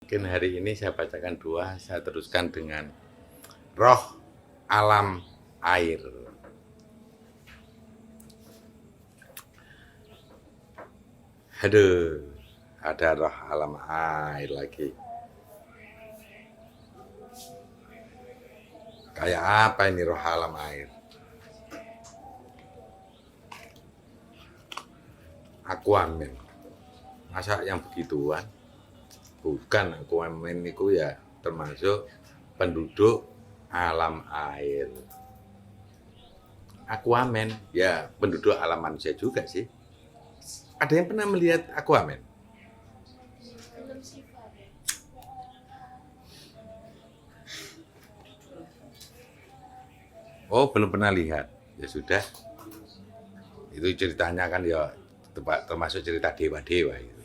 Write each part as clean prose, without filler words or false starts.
Mungkin hari ini saya bacakan dua, saya teruskan dengan roh alam air. Aduh, ada roh alam air lagi. Kayak apa ini roh alam air? Aquaman. Masa yang begituan? Bukan, Aquaman itu ya termasuk penduduk alam air. Aquaman ya penduduk alam manusia juga sih. Ada yang pernah melihat Aquaman? Oh, belum pernah lihat. Ya sudah. Itu ceritanya kan ya termasuk cerita dewa-dewa itu.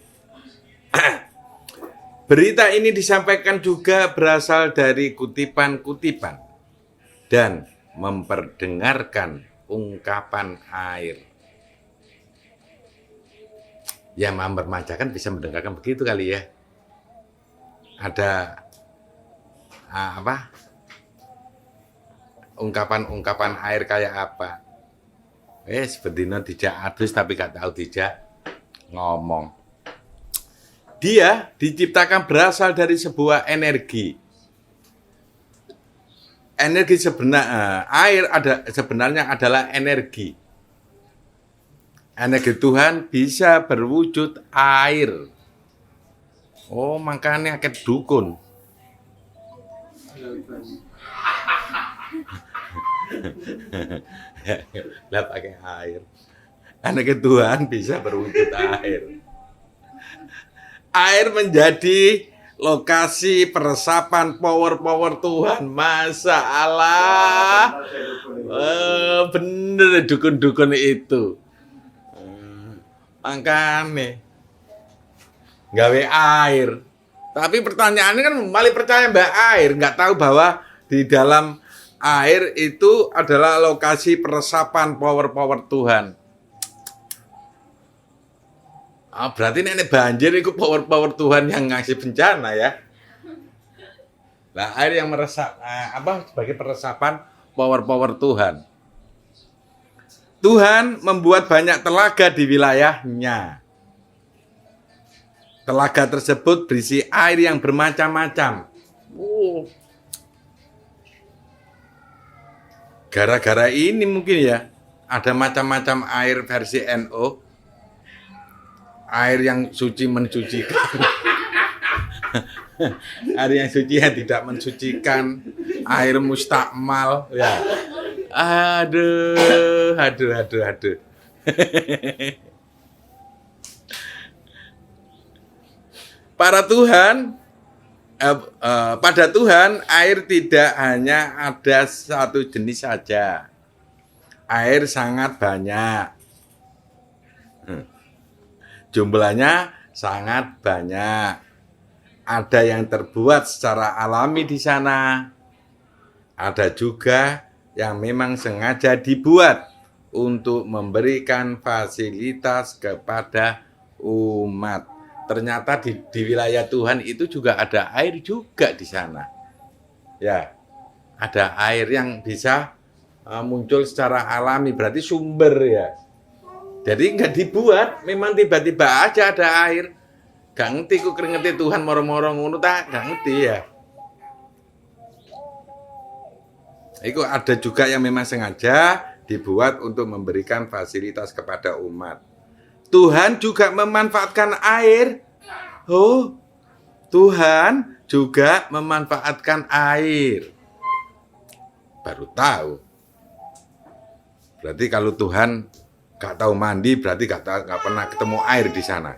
Berita ini disampaikan juga berasal dari kutipan-kutipan dan memperdengarkan ungkapan air. Ya, meremajakan bisa mendengarkan begitu kali ya. Ada apa? Ungkapan-ungkapan air kayak apa? Sebetulnya tidak adus tapi gak tahu tidak ngomong. Dia diciptakan berasal dari sebuah energi. Energi air sebenarnya adalah energi. Energi Tuhan bisa berwujud air. Oh, makanya kayak dukun. Lah pakai air. Energi Tuhan bisa berwujud air. Air menjadi lokasi peresapan power Tuhan. Masa Allah. Bener dukun-dukun itu. Makanya gawe air. Tapi pertanyaannya kan malah percaya mbak air. Nggak tahu bahwa di dalam air itu adalah lokasi peresapan power Tuhan. Berarti nenek banjir itu power Tuhan yang ngasih bencana ya. Nah, air yang meresap sebagai peresapan power Tuhan. Tuhan membuat banyak telaga di wilayahnya. Telaga tersebut berisi air yang bermacam-macam. Gara-gara ini mungkin ya ada macam-macam air versi NO. Air yang suci mensucikan. Air yang suci yang tidak mensucikan. Air mustakmal. Ya. Aduh. Pada Tuhan, air tidak hanya ada satu jenis saja. Air sangat banyak. Jumlahnya sangat banyak. Ada yang terbuat secara alami di sana. Ada juga yang memang sengaja dibuat untuk memberikan fasilitas kepada umat. Ternyata di wilayah Tuhan itu juga ada air juga di sana. Ya, ada air yang bisa muncul secara alami, berarti sumber ya. Jadi nggak dibuat, memang tiba-tiba aja ada air. Gak ngerti ku keringeti Tuhan moro-moro ngono tak, gak ngerti ya. Itu ada juga yang memang sengaja dibuat untuk memberikan fasilitas kepada umat. Tuhan juga memanfaatkan air. Oh, Tuhan juga memanfaatkan air. Baru tahu. Berarti kalau Tuhan gak tahu mandi, berarti gak pernah ketemu air di sana.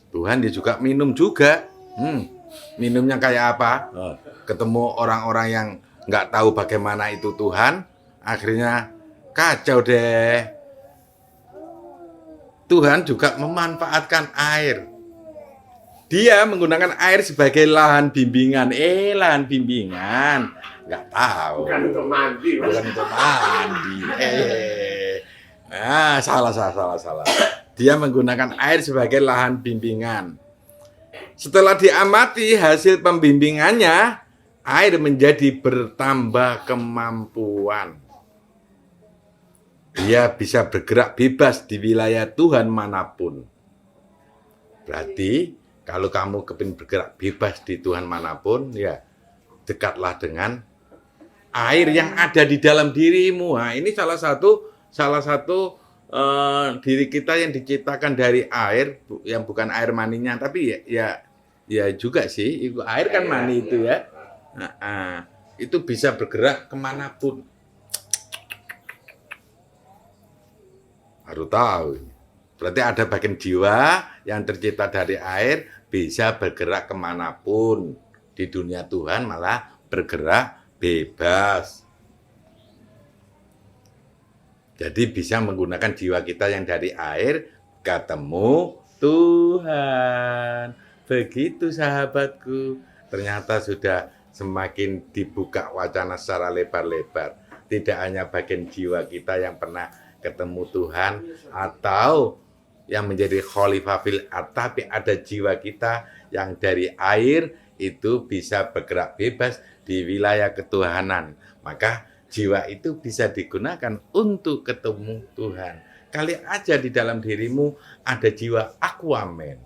Tuhan dia juga minum juga. Minumnya kayak apa? Ketemu orang-orang yang gak tahu bagaimana itu Tuhan, akhirnya kacau deh. Tuhan juga memanfaatkan air. Dia menggunakan air sebagai lahan bimbingan. Lahan bimbingan. Nggak tahu. Bukan untuk mandi. Bukan untuk mandi. Salah. Dia menggunakan air sebagai lahan bimbingan. Setelah diamati hasil pembimbingannya, air menjadi bertambah kemampuan. Dia bisa bergerak bebas di wilayah Tuhan manapun. Berarti kalau kamu kepingin bergerak bebas di Tuhan manapun, ya dekatlah dengan air yang ada di dalam dirimu. Nah, ini salah satu diri kita yang diciptakan dari air, yang bukan air maninya, tapi ya juga sih, itu air kan mani itu ya. Itu bisa bergerak kemanapun. Baru tahu. Berarti ada bagian jiwa yang tercipta dari air bisa bergerak kemanapun. Di dunia Tuhan malah bergerak bebas. Jadi bisa menggunakan jiwa kita yang dari air ketemu Tuhan. Begitu sahabatku. Ternyata sudah semakin dibuka wacana secara lebar-lebar. Tidak hanya bagian jiwa kita yang pernah ketemu Tuhan atau yang menjadi khalifah fil ard, tapi ada jiwa kita yang dari air itu bisa bergerak bebas di wilayah ketuhanan. Maka jiwa itu bisa digunakan untuk ketemu Tuhan. Kali aja di dalam dirimu ada jiwa Aquaman.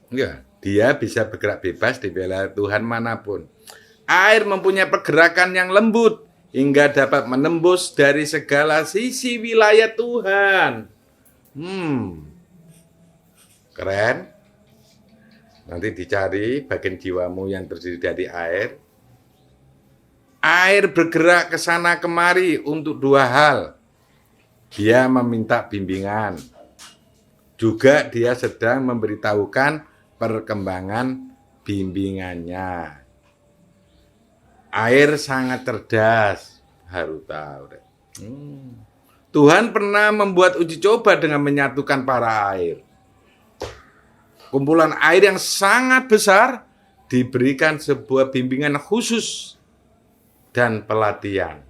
Ya, dia bisa bergerak bebas di wilayah Tuhan manapun. Air mempunyai pergerakan yang lembut hingga dapat menembus dari segala sisi wilayah Tuhan. Keren. Nanti dicari bagian jiwamu yang terdiri dari air. Air bergerak ke sana kemari untuk dua hal. Dia meminta bimbingan. Juga dia sedang memberitahukan perkembangan bimbingannya. Air sangat cerdas, harus tahu deh. Tuhan pernah membuat uji coba dengan menyatukan para air. Kumpulan air yang sangat besar diberikan sebuah bimbingan khusus dan pelatihan.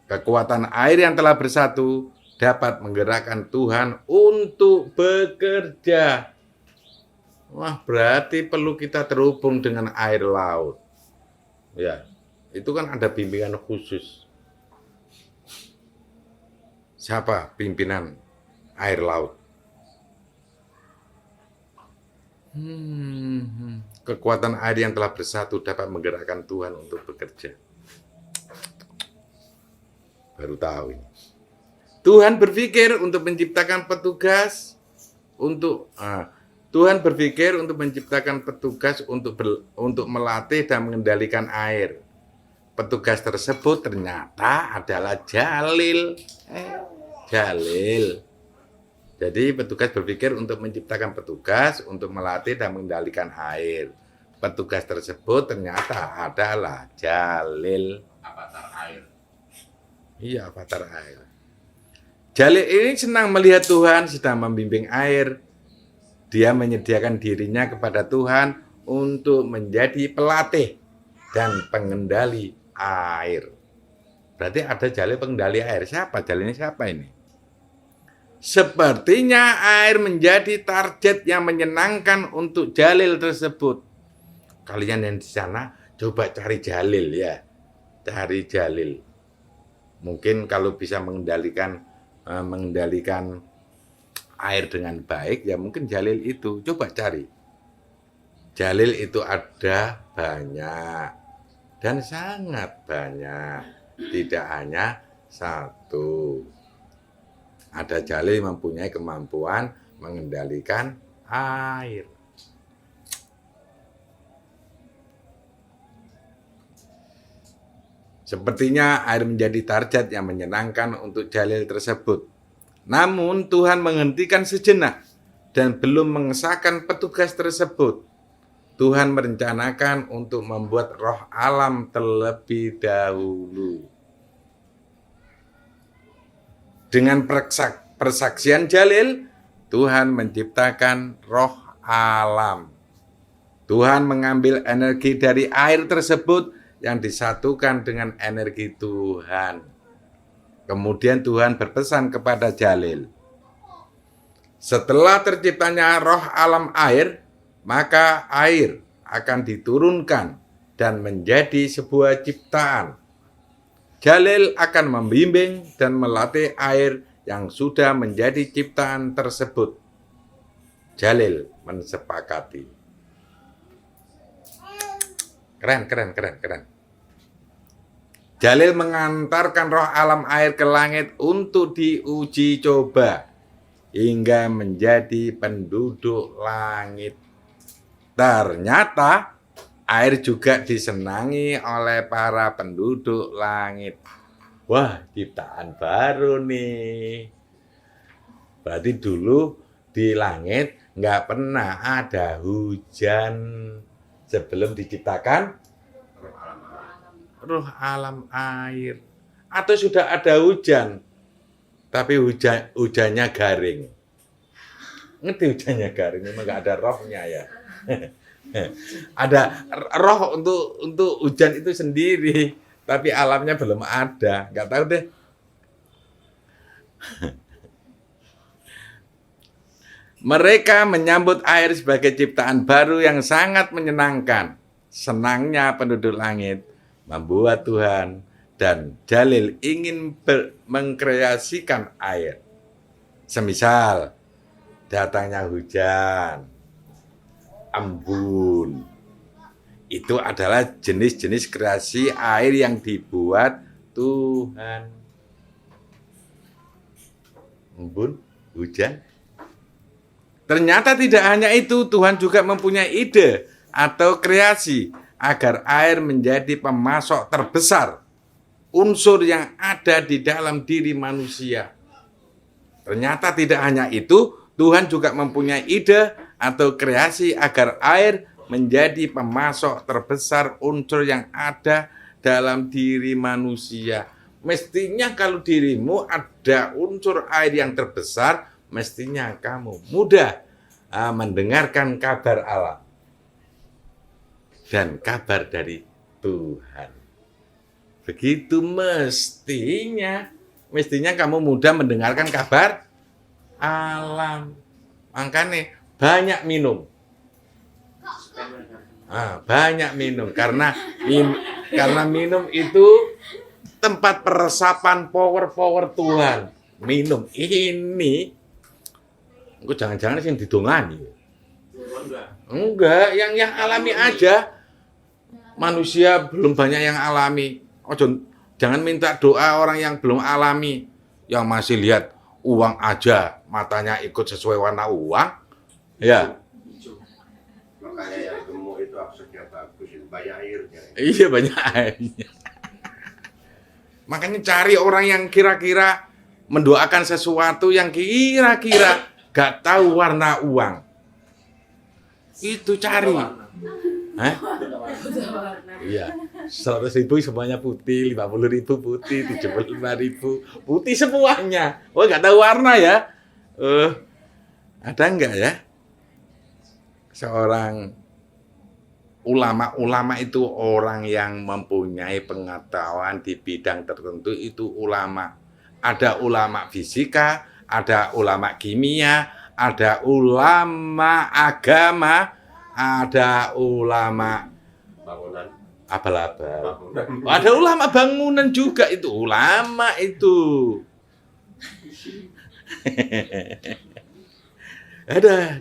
Kekuatan air yang telah bersatu dapat menggerakkan Tuhan untuk bekerja. Wah, berarti perlu kita terhubung dengan air laut. Ya, itu kan ada bimbingan khusus. Siapa pimpinan air laut? Kekuatan air yang telah bersatu dapat menggerakkan Tuhan untuk bekerja. Baru tahu ini. Tuhan berpikir untuk menciptakan petugas untuk melatih dan mengendalikan air. Petugas tersebut ternyata adalah Jalil. Jadi petugas berpikir untuk menciptakan petugas untuk melatih dan mengendalikan air. Petugas tersebut ternyata adalah Jalil. Avatar air. Iya, avatar air. Jalil ini senang melihat Tuhan sedang membimbing air. Dia menyediakan dirinya kepada Tuhan untuk menjadi pelatih dan pengendali air. Berarti ada Jalil pengendali air. Siapa? Jalilnya siapa ini? Sepertinya air menjadi target yang menyenangkan untuk Jalil tersebut. Kalian yang di sana coba cari Jalil ya. Cari Jalil. Mungkin kalau bisa mengendalikan air dengan baik, ya mungkin Jalil itu. Coba cari. Jalil itu ada banyak. Dan sangat banyak. Tidak hanya satu. Ada Jalil mempunyai kemampuan mengendalikan air. Sepertinya air menjadi target yang menyenangkan untuk Jalil tersebut. Namun Tuhan menghentikan sejenak dan belum mengesahkan petugas tersebut. Tuhan merencanakan untuk membuat roh alam terlebih dahulu. Dengan persaksian Jalil, Tuhan menciptakan roh alam. Tuhan mengambil energi dari air tersebut yang disatukan dengan energi Tuhan. Kemudian Tuhan berpesan kepada Jalil, setelah terciptanya roh alam air, maka air akan diturunkan dan menjadi sebuah ciptaan. Jalil akan membimbing dan melatih air yang sudah menjadi ciptaan tersebut. Jalil mensepakati. Keren. Jalil mengantarkan roh alam air ke langit untuk diuji coba hingga menjadi penduduk langit. Ternyata air juga disenangi oleh para penduduk langit. Wah, ciptaan baru nih. Berarti dulu di langit nggak pernah ada hujan sebelum diciptakan roh alam air. Atau sudah ada hujan, tapi hujannya garing. Ngerti hujannya garing, memang nggak ada rohnya ya. Ada roh untuk hujan itu sendiri, tapi alamnya belum ada. Nggak tahu deh. Mereka menyambut air sebagai ciptaan baru yang sangat menyenangkan. Senangnya penduduk langit membuat Tuhan dan Jalil ingin mengkreasikan air. Semisal datangnya hujan, embun. Itu adalah jenis-jenis kreasi air yang dibuat Tuhan. Embun, hujan. Ternyata tidak hanya itu, Tuhan juga mempunyai ide atau kreasi agar air menjadi pemasok terbesar unsur yang ada di dalam diri manusia. Ternyata tidak hanya itu, Tuhan juga mempunyai ide atau kreasi agar air menjadi pemasok terbesar unsur yang ada dalam diri manusia. Mestinya kalau dirimu ada unsur air yang terbesar, mestinya kamu mudah mendengarkan kabar Allah dan kabar dari Tuhan. Begitu mestinya kamu mudah mendengarkan kabar alam. Makanya banyak minum. Banyak minum karena minum itu tempat peresapan power Tuhan. Minum ini, kok jangan-jangan sih didongani. Enggak, yang alami aja. Manusia belum banyak yang alami. Jangan minta doa orang yang belum alami, yang masih lihat uang aja, matanya ikut sesuai warna uang. Ya. Makanya yang gemuk itu aksesnya bagus, banyak airnya. Iya, banyak airnya. Makanya cari orang yang kira-kira mendoakan sesuatu yang kira-kira gak tahu warna uang. Itu cari. Hah? Iya, 100.000 semuanya putih, 50.000 putih, 75.000 putih semuanya. Oh, nggak tahu warna ya? Ada nggak ya? Seorang ulama itu orang yang mempunyai pengetahuan di bidang tertentu, itu ulama. Ada ulama fisika, ada ulama kimia, ada ulama agama, ada ulama bangunan, abal-abal. Ada ulama bangunan juga, itu ulama itu. Ada.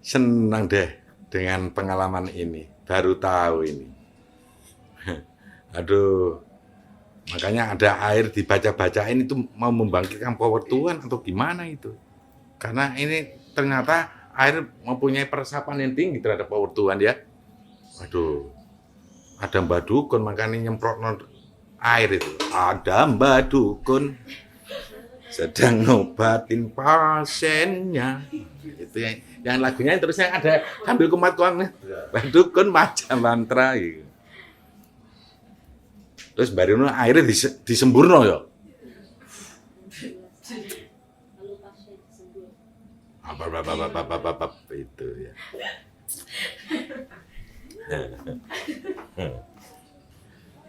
Senang deh dengan pengalaman ini, baru tahu ini. Aduh, makanya ada air dibaca-bacain itu mau membangkitkan power Tuhan atau gimana itu? Karena ini ternyata air mempunyai peresapan yang tinggi terhadap power Tuhan ya. Aduh, ada Mbak Dukun makanya nyemprot air itu. Ada Mbak Dukun sedang ngobatin pasiennya. Itu yang lagunya terusnya ada sambil kumat Mbak Dukun macam mantra gitu. Terus barino airnya disemburno ya. Apa itu ya.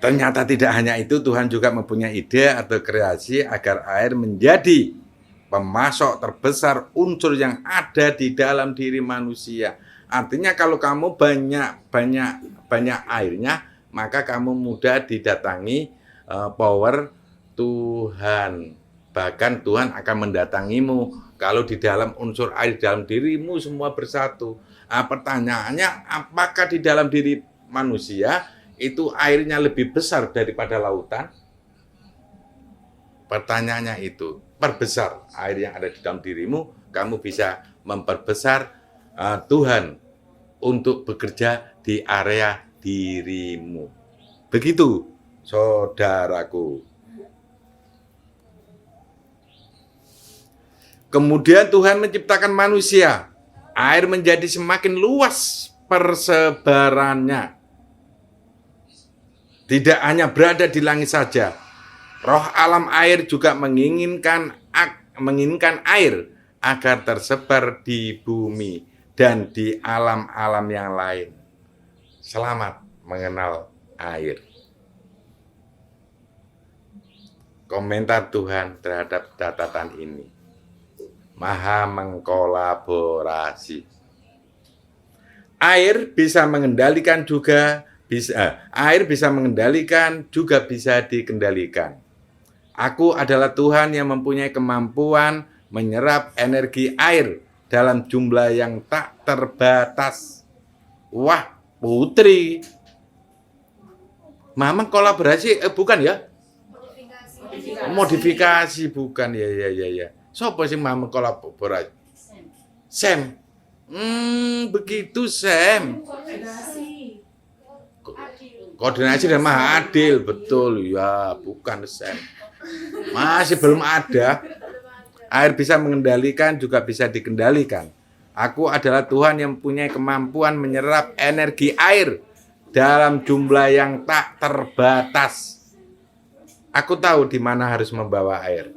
Ternyata tidak hanya itu, Tuhan juga mempunyai ide atau kreasi agar air menjadi pemasok terbesar unsur yang ada di dalam diri manusia. Artinya kalau kamu banyak airnya, maka kamu mudah didatangi power Tuhan. Bahkan Tuhan akan mendatangimu kalau di dalam unsur air di dalam dirimu semua bersatu. Nah, pertanyaannya, apakah di dalam diri manusia itu airnya lebih besar daripada lautan? Pertanyaannya itu, perbesar air yang ada di dalam dirimu, kamu bisa memperbesar Tuhan untuk bekerja di area dirimu. Begitu, saudaraku. Kemudian Tuhan menciptakan manusia. Air menjadi semakin luas persebarannya. Tidak hanya berada di langit saja. Roh alam air juga menginginkan air agar tersebar di bumi dan di alam-alam yang lain. Selamat mengenal air. Komentar Tuhan terhadap catatan ini. Maha mengkolaborasi. Air bisa mengendalikan juga bisa dikendalikan. Aku adalah Tuhan yang mempunyai kemampuan menyerap energi air dalam jumlah yang tak terbatas. Wah, Putri. Mama kolaborasi bukan ya? Modifikasi bukan ya. Sopo sing mama kolaborasi? Sam. Begitu Sam. Koordinasi dan Maha Adil, betul ya, bukan Sam. Masih belum ada. Air bisa mengendalikan, juga bisa dikendalikan. Aku adalah Tuhan yang mempunyai kemampuan menyerap energi air dalam jumlah yang tak terbatas. Aku tahu di mana harus membawa air.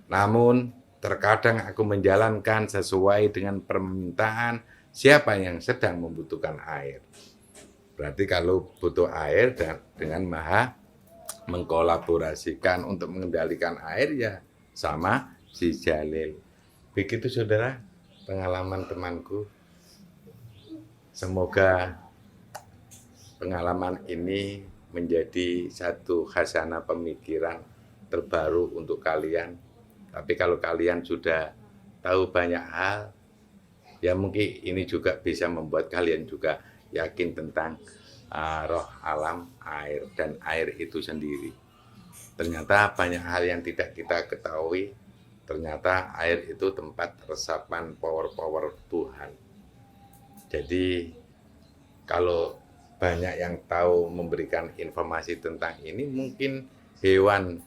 Namun, terkadang aku menjalankan sesuai dengan permintaan siapa yang sedang membutuhkan air. Berarti kalau butuh air dengan Maha mengkolaborasikan untuk mengendalikan air ya sama si Jalil. Begitu saudara pengalaman temanku. Semoga pengalaman ini menjadi satu khazanah pemikiran terbaru untuk kalian. Tapi kalau kalian sudah tahu banyak hal, ya mungkin ini juga bisa membuat kalian juga yakin tentang roh alam air dan air itu sendiri. Ternyata banyak hal yang tidak kita ketahui. Ternyata air itu tempat resapan power-power Tuhan. Jadi kalau banyak yang tahu memberikan informasi tentang ini, mungkin hewan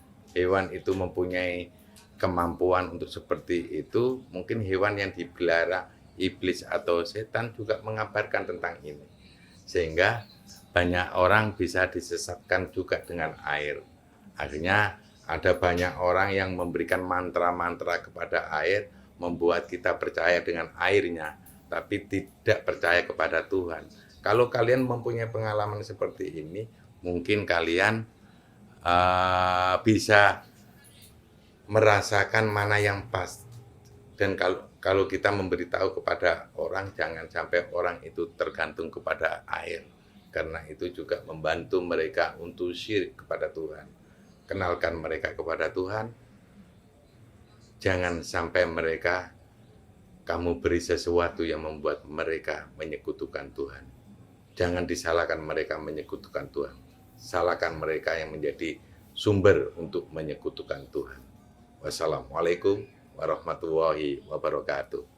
itu mempunyai kemampuan untuk seperti itu. Mungkin hewan yang dipelihara iblis atau setan juga mengabarkan tentang ini. Sehingga banyak orang bisa disesatkan juga dengan air. Akhirnya ada banyak orang yang memberikan mantra-mantra kepada air, membuat kita percaya dengan airnya, tapi tidak percaya kepada Tuhan. Kalau kalian mempunyai pengalaman seperti ini, mungkin kalian bisa merasakan mana yang pas. Dan kalau kita memberitahu kepada orang, jangan sampai orang itu tergantung kepada air. Karena itu juga membantu mereka untuk syirik kepada Tuhan. Kenalkan mereka kepada Tuhan. Jangan sampai kamu beri sesuatu yang membuat mereka menyekutukan Tuhan. Jangan disalahkan mereka menyekutukan Tuhan. Salahkan mereka yang menjadi sumber untuk menyekutukan Tuhan. Wassalamualaikum warahmatullahi wabarakatuh.